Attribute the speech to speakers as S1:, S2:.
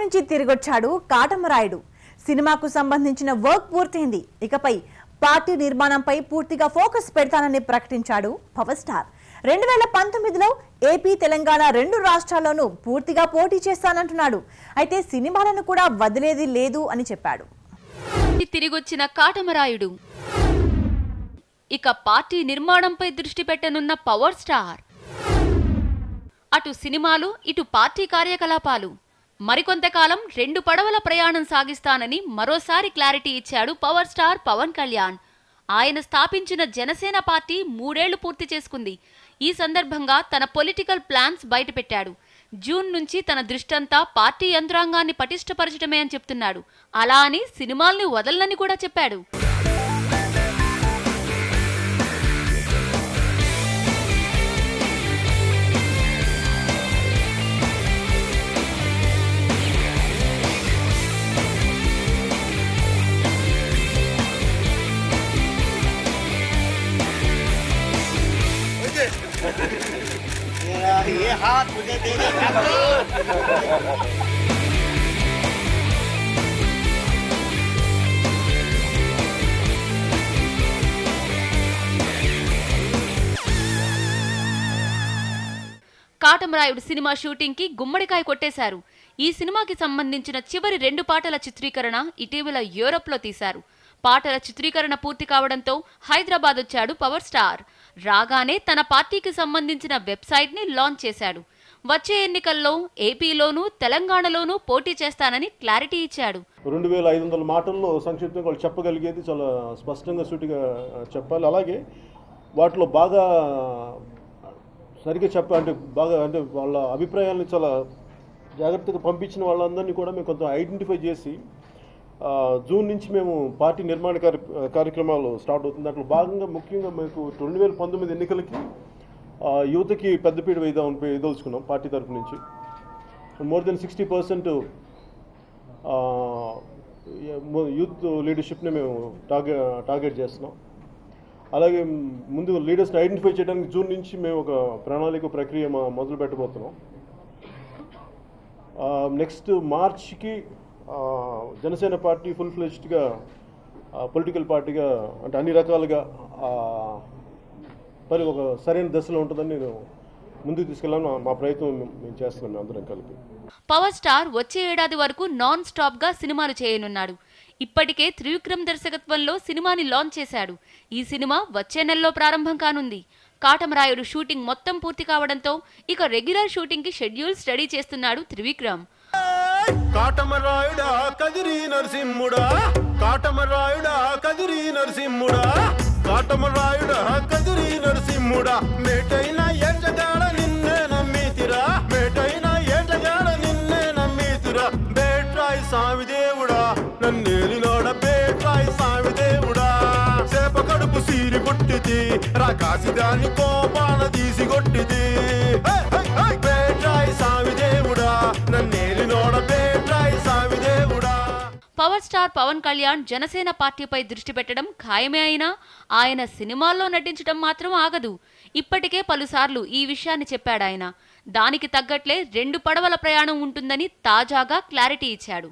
S1: నుంచి తిరిగొచ్చాడు కాటమరాయుడు. సినిమాకు సంబంధించిన వర్క్ పూర్తయింది. ఇకపై పార్టీ నిర్మాణంపై పూర్తిగా ఫోకస్ పెడతానని ప్రకటించాడు పవర్ స్టార్. 2019లో ఏపీ తెలంగాణ 2 రాష్ట్రాల్లోనూ పూర్తిగా పోటీ చేస్తానంటున్నాడు. అయితే సినిమాలను కూడా వదిలేది లేదు అని చెప్పాడు.
S2: తిరిగొచ్చిన కాటమరాయుడు ఇక పార్టీ నిర్మాణంపై దృష్టి పెట్టనున్న పవర్ స్టార్. అటు సినిమాలు ఇటు పార్టీ కార్యకలాపాలు. మరికొంతకాలం 2 పడవల ప్రయాణం సాగిస్తానని మరోసారి క్లారిటీ ఇచ్చాడు పవర్ స్టార్ పవన్ కళ్యాణ్. ఆయన స్థాపించిన జనసేన పార్టీ 3 ఏళ్లు పూర్తి చేసుకుంది. ఈ సందర్భంగా తన పొలిటికల్ ప్లాన్స్ బయటపెట్టాడు. జూన్ నుంచి తన దృష్టంతా పార్టీ యంత్రాంగాన్ని పటిష్టపరచడమే అని చెప్తున్నాడు. అలా అని సినిమాల్ని వదలనని కూడా చెప్పాడు.
S3: ये हाथ मुझे दे दे।
S2: కాటమరాయుడు సినిమా షూటింగ్ కి గుమ్మడికాయ కొట్టేశారు. ఈ సినిమాకి సంబంధించిన చివరి 2 పాటల చిత్రీకరణ ఇటీవల యూరోప్ లో తీశారు. పాటల చిత్రీకరణ పూర్తి కావడంతో హైదరాబాద్ వచ్చాడు పవర్ స్టార్. రాగానే తన పార్టీకి సంబంధించిన వెబ్సైట్ ని లాంచ్ చేశాడు. వచ్చే ఎన్నికల్లో ఏపీలోనూ తెలంగాణలోనూ పోటీ చేస్తానని క్లారిటీ ఇచ్చాడు.
S4: 2500 మాటల్లో సంక్షిప్తంగా వాళ్ళు చెప్పగలిగేది చాలా స్పష్టంగా సూటిగా చెప్పాలి. అలాగే వాటిలో బాగా సరిగ్గా అంటే వాళ్ళ అభిప్రాయాలను చాలా జాగ్రత్తగా పంపించిన వాళ్ళందరినీ కూడా మేము కొంత ఐడెంటిఫై చేసి జూన్ నుంచి మేము పార్టీ నిర్మాణ కార్యక్రమాలు స్టార్ట్ అవుతుంది. దాంట్లో భాగంగా ముఖ్యంగా మీకు 2019 ఎన్నికలకి యువతకి పెద్దపీట వేయదలుచుకున్నాం పార్టీ తరఫు నుంచి. మోర్ దెన్ 60% యూత్ లీడర్షిప్ని మేము టార్గెట్ చేస్తున్నాం. అలాగే ముందు లీడర్స్ని ఐడెంటిఫై చేయడానికి జూన్ నుంచి మేము ఒక ప్రణాళిక ప్రక్రియ మొదలు పెట్టబోతున్నాం. నెక్స్ట్ మార్చ్కి జనసేన పార్టీ ఫుల్ ఫ్లెజ్డ్గా పొలిటికల్ పార్టీగా అంటే అన్ని రకాలుగా మరి ఒక సరైన దశలో ఉంటుందని నేను ముందుకు తీసుకెళ్ళాను. మా ప్రయత్నం మేము చేస్తున్నాం అందరం కలిపి.
S2: పవర్ స్టార్ వచ్చే ఏడాది వరకు నాన్ స్టాప్ గా సినిమాలు చేయనున్నాడు. ఇప్పటికే త్రివిక్రమ్ దర్శకత్వంలో సినిమాని లాంచ్ చేశాడు. ఈ సినిమా వచ్చే నెలలో ప్రారంభం కానుంది. కాటమరాయుడు షూటింగ్ మొత్తం పూర్తి కావడంతో ఇక రెగ్యులర్ షూటింగ్ కి షెడ్యూల్స్ రెడీ చేస్తున్నాడు త్రివిక్రమ్.
S5: కాటమరాయుడా కదిరి నరసింహుడా, కాటమరాయుడా కదిరి నరసింహుడా, కాటమరాయుడా కదిరి నరసింహుడా, మేటైన ఎంజగాడ నిన్నే నమ్మితిరా, మేటైన ఎంజగాడ నిన్నే నమ్మితిరా, బేట్రాయి స్వామి దేవుడా నన్నేలినోడ, బేట్రాయి స్వామి దేవుడా, సేప కడుపు సీరి కొట్టిది రాకాసి దాన్ని కోపాన తీసి కొట్టిది, బేట్రాయి స్వామి దేవుడా నన్నేలినోడ, బేట్రాయి స్వామి దేవుడా.
S2: పవర్ స్టార్ పవన్ కళ్యాణ్ జనసేన పార్టీపై దృష్టి పెట్టడం ఖాయమే అయినా ఆయన సినిమాల్లో నటించడం మాత్రం ఆగదు. ఇప్పటికే పలుసార్లు ఈ విషయాన్ని చెప్పాడాయన. దానికి తగ్గట్లే 2 పడవల ప్రయాణం ఉంటుందని తాజాగా క్లారిటీ ఇచ్చాడు.